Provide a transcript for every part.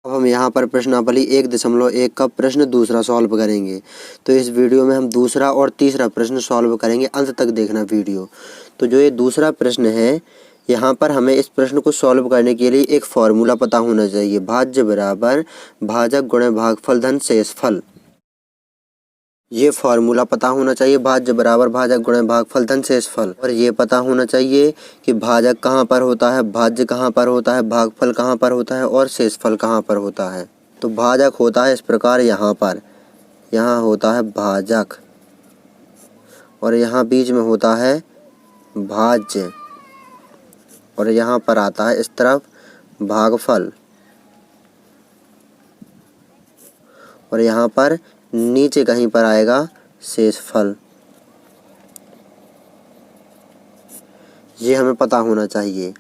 अब हम यहाँ पर प्रश्नावली 1.1 का प्रश्न दूसरा सॉल्व करेंगे। तो इस वीडियो में हम दूसरा और तीसरा प्रश्न सॉल्व करेंगे, अंत तक देखना वीडियो। तो जो ये दूसरा प्रश्न है, यहाँ पर हमें इस प्रश्न को सॉल्व करने के लिए एक फॉर्मूला पता होना चाहिए। भाज्य बराबर भाजक गुणे भागफल धन शेषफल। ये फॉर्मूला पता होना चाहिए, भाज्य बराबर भाजक गुणे भागफल धन शेषफल। और ये पता होना चाहिए कि भाजक कहाँ पर होता है, भाज्य कहाँ पर होता है, भागफल कहाँ पर होता है और शेषफल कहाँ पर होता है। तो भाजक होता है इस प्रकार, यहाँ पर यहाँ होता है भाजक और यहाँ बीच में होता है भाज्य और यहाँ पर आता है इस तरफ भागफल और यहाँ पर नीचे कहीं पर आएगा शेषफल। ये हमें पता होना चाहिए।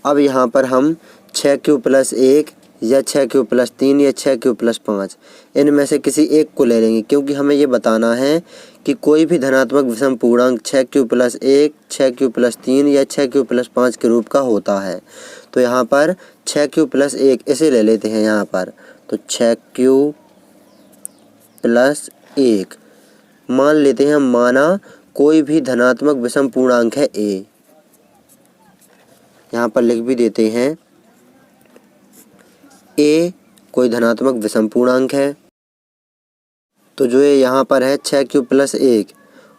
अब यहाँ पर हम 6q+1 या 6q+3 या 6q+5 इनमें से किसी एक को ले लेंगे, क्योंकि हमें ये बताना है कि कोई भी धनात्मक विषम पूर्णांक 6q+1, 6q+3 या 6q+5 के रूप का होता है। तो यहाँ पर 6q+1 इसे ले लेते हैं यहाँ पर। तो 6q+1 मान लेते हैं, माना कोई भी धनात्मक विषम पूर्णांक है a। यहाँ पर लिख भी देते हैं a कोई धनात्मक विषम पूर्णांक है। तो जो ये यहाँ पर है 6q+1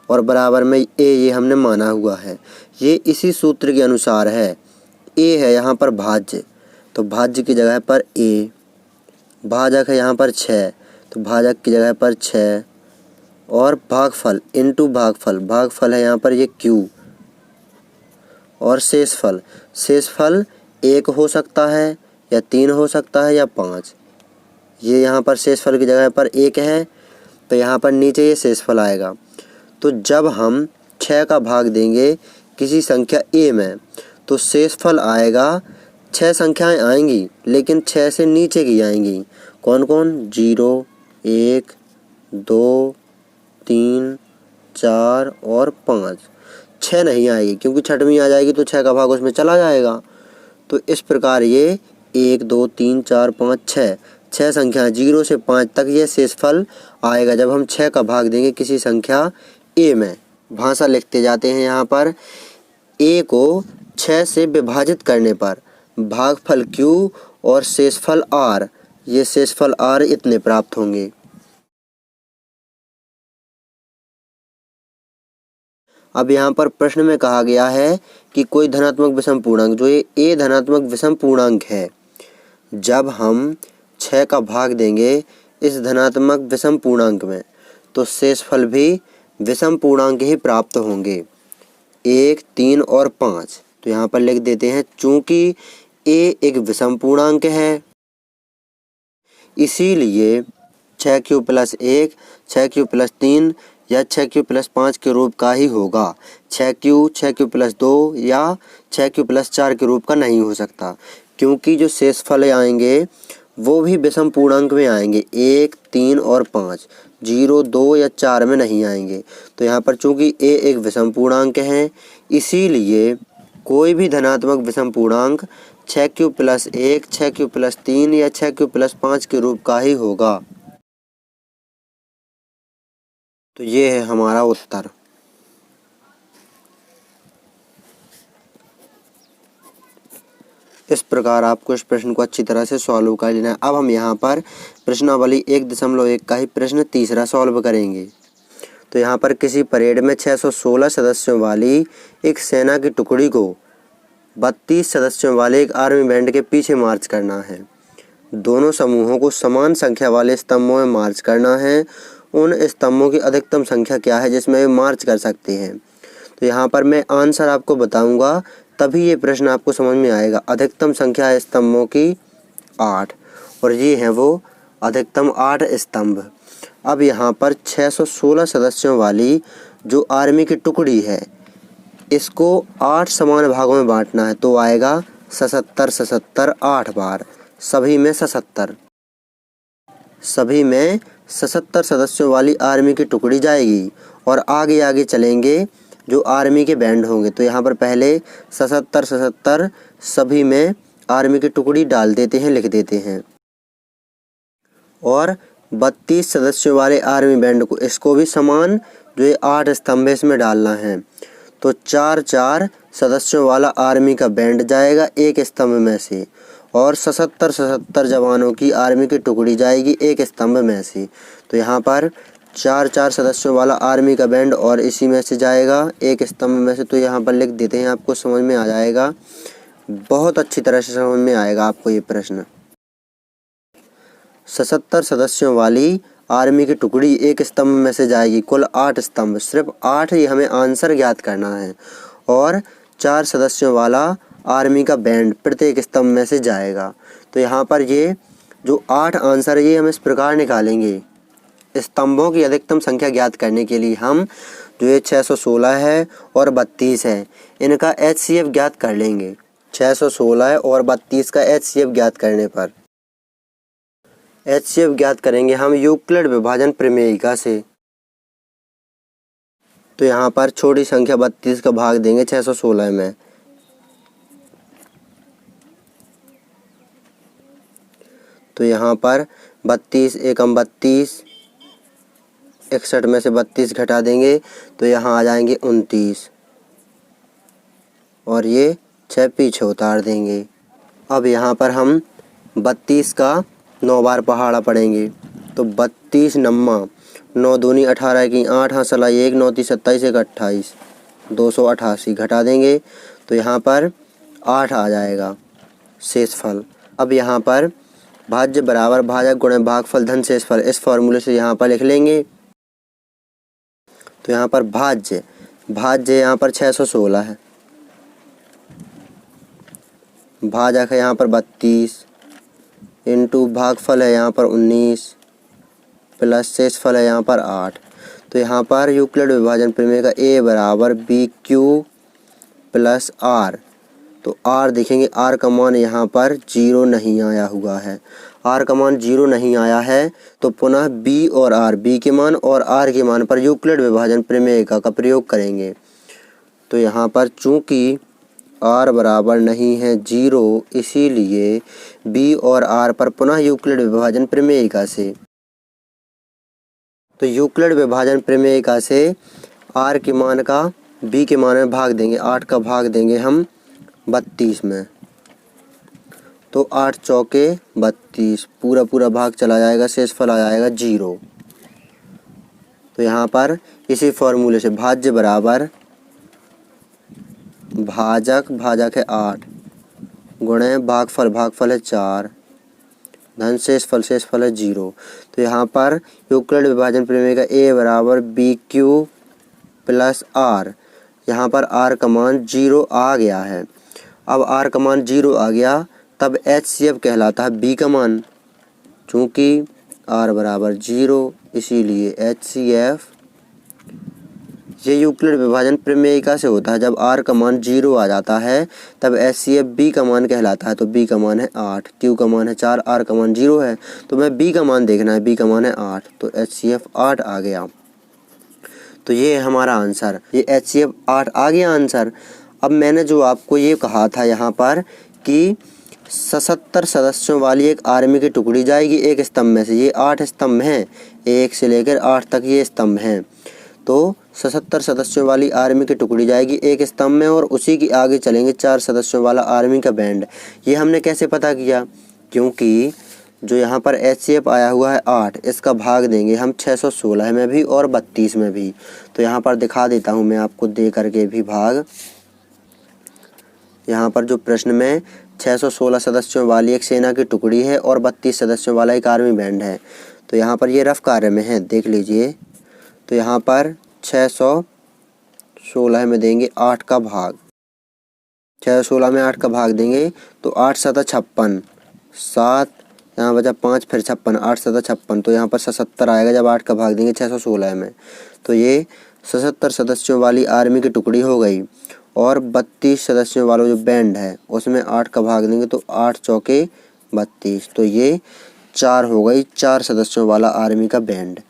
और बराबर में a ये हमने माना हुआ है। ये इसी सूत्र के अनुसार है। a है यहाँ पर भाज्य, तो भाज्य की जगह पर a। भाजक है यहाँ पर 6, तो भाजक की जगह पर 6 और भागफल इनटू भागफल, भागफल है यहाँ पर ये q और शेषफल, शेषफल 1 हो सकता है या 3 हो सकता है या 5। ये यहाँ पर शेषफल की जगह पर 1 है, तो यहाँ पर नीचे ये शेषफल आएगा। तो जब हम 6 का भाग देंगे किसी संख्या a में, तो शेषफल आएगा। 6 संख्याएं आएंगी लेकिन 6 से नीचे की आएंगी। कौन कौन? 0, 1, 2, 3, 4 और 5। 6 नहीं आएगी, क्योंकि छठवीं आ जाएगी तो 6 का भाग उसमें चला जाएगा। तो इस प्रकार ये 1, 2, 3, 4, 5, 6 संख्या 0 से 5 तक ये शेषफल आएगा जब हम 6 का भाग देंगे किसी संख्या a में। भाषा लिखते जाते हैं यहाँ पर। a को 6 से विभाजित करने पर भागफल q और शेषफल r, ये शेषफल r इतने प्राप्त होंगे। अब यहाँ पर प्रश्न में कहा गया है कि कोई धनात्मक विषम पूर्णांक, जो ये a धनात्मक विषम पूर्णांक है, जब हम 6 का भाग देंगे इस धनात्मक विषम पूर्णांक में, तो शेषफल भी विषम पूर्णांक ही प्राप्त होंगे, 1, 3 और 5। तो यहाँ पर लिख देते हैं, चूंकि a एक विषम पूर्णांक है, इसीलिए 6q+1, 6q+3 या 6q+5 के रूप का ही होगा। 6q, 6q+2 या 6q+4 के रूप का नहीं हो सकता, क्योंकि जो शेषफल आएंगे वो भी विषम पूर्णांक में आएंगे, 1, 3 और 5, 0, 2 या 4 में नहीं आएंगे। तो यहाँ पर चूंकि a एक विषम पूर्णांक है, इसीलिए कोई भी धनात्मक विषम पूर्णांक 6q+1, 6q+3 या 6q+5 के रूप का ही होगा। तो ये है हमारा उत्तर। इस प्रकार आपको इस प्रश्न को अच्छी तरह से सॉल्व कर लेना है। अब हम यहाँ पर प्रश्नावली 1.1 का ही प्रश्न तीसरा सॉल्व करेंगे। तो यहाँ पर किसी परेड में 616 सदस्यों वाली एक सेना की टुकड़ी को 32 सदस्यों वाले एक आर्मी बैंड के पीछे मार्च करना है। दोनों समूहों को समान संख्या वाले स्तंभों में मार्च करना है। उन स्तंभों की अधिकतम संख्या क्या है जिसमें वे मार्च कर सकते हैं? तो यहाँ पर मैं आंसर आपको बताऊंगा, तभी ये प्रश्न आपको समझ में आएगा। अधिकतम संख्या है स्तंभों की 8 और ये है वो अधिकतम 8 स्तंभ। अब यहाँ पर 616 सदस्यों वाली जो आर्मी की टुकड़ी है, इसको 8 समान भागों में बांटना है, तो आएगा 77 77 8 बार, सभी में 77। सभी में 77 सदस्यों वाली आर्मी की टुकड़ी जाएगी और आगे आगे चलेंगे जो आर्मी के बैंड होंगे। तो यहाँ पर पहले 77 77 सभी में आर्मी की टुकड़ी डाल देते हैं, लिख देते हैं। और 32 सदस्यों वाले आर्मी बैंड को, इसको भी समान जो ये 8 स्तंभ इसमें डालना है। तो 4-4 सदस्यों वाला आर्मी का बैंड जाएगा एक स्तंभ में से और 77 जवानों की आर्मी की टुकड़ी जाएगी एक स्तंभ में से। तो यहाँ पर 4-4 सदस्यों वाला आर्मी का बैंड और इसी में से जाएगा एक स्तंभ में से। तो यहाँ पर लिख देते हैं, आपको समझ में आ जाएगा, बहुत अच्छी तरह से समझ में आएगा आपको ये प्रश्न। 77 सदस्यों वाली आर्मी की टुकड़ी एक स्तंभ में से जाएगी, कुल 8 स्तंभ, सिर्फ 8 ही हमें आंसर ज्ञात करना है। और 4 सदस्यों वाला आर्मी का बैंड प्रत्येक स्तंभ में से जाएगा। तो यहाँ पर ये जो 8 आंसर है ये हम इस प्रकार निकालेंगे। स्तंभों की अधिकतम संख्या ज्ञात करने के लिए हम जो ये 616 है और 32 है, इनका HCF ज्ञात कर लेंगे। 616 और 32 का HCF ज्ञात करने पर HCF ज्ञात करेंगे हम यूक्लिड विभाजन प्रमेयिका से। तो यहाँ पर छोटी संख्या 32 का भाग देंगे 616 में। तो यहाँ पर 32 एकम 32, 61 में से 32 घटा देंगे तो यहाँ आ जाएंगे 29 और ये 6 पीछे उतार देंगे। अब यहाँ पर हम 32 का 9 बार पहाड़ा पढ़ेंगे। तो 32 नम्मा 9 दूनी 18 की 8 हाँ सला 1 9 3 27 1 28 288 घटा देंगे तो यहाँ पर 8 आ जाएगा शेषफल। अब यहाँ पर भाज्य बराबर भाजक गुणे भागफल धन शेषफल, इस फॉर्मूले से यहाँ पर लिख लेंगे। तो यहाँ पर भाज्य यहाँ पर 616 है, भाजक है यहाँ पर 32 इंटू भागफल है यहाँ पर 19 प्लस शेषफल है यहाँ पर 8। तो यहाँ पर यूक्लिड विभाजन प्रमेय का A बराबर BQ प्लस R। तो R देखेंगे, R का मान यहाँ पर 0 नहीं आया हुआ है, R का मान 0 नहीं आया है। तो पुनः B और R, B के मान और R के मान पर यूक्लिड विभाजन प्रमेयिका का प्रयोग करेंगे। तो यहाँ पर चूँकि R बराबर नहीं है 0, इसीलिए B और R पर पुनः यूक्लिड विभाजन प्रमेयिका से, तो यूक्लिड विभाजन प्रमेयिका से R के मान का B के मान में भाग देंगे, 8 का भाग देंगे हम 32 में। तो 8 चौके 32, पूरा भाग चला जाएगा, शेषफल आ जाएगा 0। तो यहाँ पर इसी फॉर्मूले से भाज्य बराबर भाजक है 8 गुणे भागफल है 4 धन शेषफल है 0। तो यहाँ पर यूक्लिड विभाजन प्रमेय का A बराबर BQ प्लस R, यहाँ पर R का मान 0 आ गया है। अब R का मान 0 आ गया तब HCF कहलाता है B का मान, चूँकि R बराबर 0 इसीलिए HCF, ये यूक्लिड विभाजन प्रमेयिका से होता है। जब R का मान 0 आ जाता है तब HCF B का मान कहलाता है। तो B का मान है 8, Q का मान है 4, R का मान 0 है, तो मैं B का मान देखना है, B का मान है 8, तो HCF 8 आ गया। तो ये है हमारा आंसर, ये HCF 8 आ गया आंसर। अब मैंने जो आपको ये कहा था यहाँ पर कि 77 सदस्यों वाली एक आर्मी की टुकड़ी जाएगी एक स्तंभ में से, ये 8 स्तंभ हैं, 1 से लेकर 8 तक ये स्तंभ हैं। तो 77 सदस्यों वाली आर्मी की टुकड़ी जाएगी एक स्तंभ में और उसी की आगे चलेंगे 4 सदस्यों वाला आर्मी का बैंड। ये हमने कैसे पता किया, क्योंकि जो यहाँ पर HCF आया हुआ है 8, इसका भाग देंगे हम 616 में भी और 32 में भी। तो यहाँ पर दिखा देता हूँ मैं आपको दे करके भी भाग। यहाँ पर जो प्रश्न में 616 सदस्यों वाली एक सेना की टुकड़ी है और 32 सदस्यों वाला एक आर्मी बैंड है। तो यहाँ पर ये रफ कार्य में है, देख लीजिए। तो यहाँ पर 616 में देंगे 8 का भाग, 616 में 8 का भाग देंगे तो 8 7 56, 7 यहाँ बचा 5 फिर 56, 8 7 56, तो यहाँ पर 77 आएगा जब 8 का भाग देंगे 616 में। तो ये 77 सदस्यों वाली आर्मी की टुकड़ी हो गई और 32 सदस्यों वाला जो बैंड है उसमें 8 का भाग देंगे तो 8 चौके 32, तो ये 4 हो गई 4 सदस्यों वाला आर्मी का बैंड।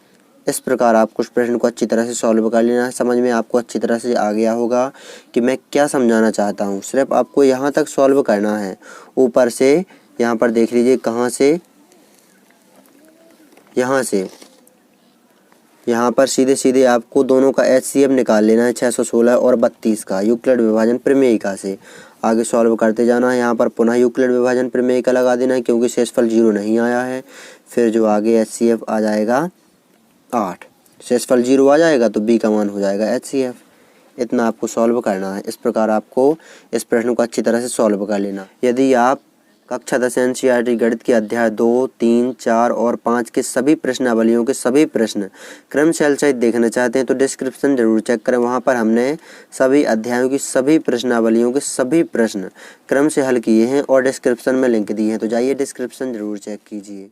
इस प्रकार आप कुछ प्रश्न को अच्छी तरह से सॉल्व कर लेना है। समझ में आपको अच्छी तरह से आ गया होगा कि मैं क्या समझाना चाहता हूँ। सिर्फ आपको यहाँ तक सॉल्व करना है। ऊपर से यहाँ पर देख लीजिए कहाँ से यहाँ पर सीधे सीधे आपको दोनों का HCF निकाल लेना है, 616 और 32 का यूक्लिड विभाजन प्रमेयिका से आगे सॉल्व करते जाना है। यहाँ पर पुनः यूक्लिड विभाजन प्रमेयिका लगा देना है क्योंकि शेषफल 0 नहीं आया है। फिर जो आगे HCF आ जाएगा 8, शेषफल 0 आ जाएगा तो B का मान हो जाएगा HCF। इतना आपको सॉल्व करना है। इस प्रकार आपको इस प्रश्न को अच्छी तरह से सॉल्व कर लेना। यदि आप कक्षा 10 NCERT गणित के अध्याय 2, 3, 4 और 5 के सभी प्रश्नावलियों के सभी प्रश्न क्रमशः सहित देखना चाहते हैं तो डिस्क्रिप्शन जरूर चेक करें। वहां पर हमने सभी अध्यायों की सभी प्रश्नावलियों के सभी प्रश्न क्रम से हल किए हैं और डिस्क्रिप्शन में लिंक दिए हैं, तो जाइए डिस्क्रिप्शन जरूर चेक कीजिए।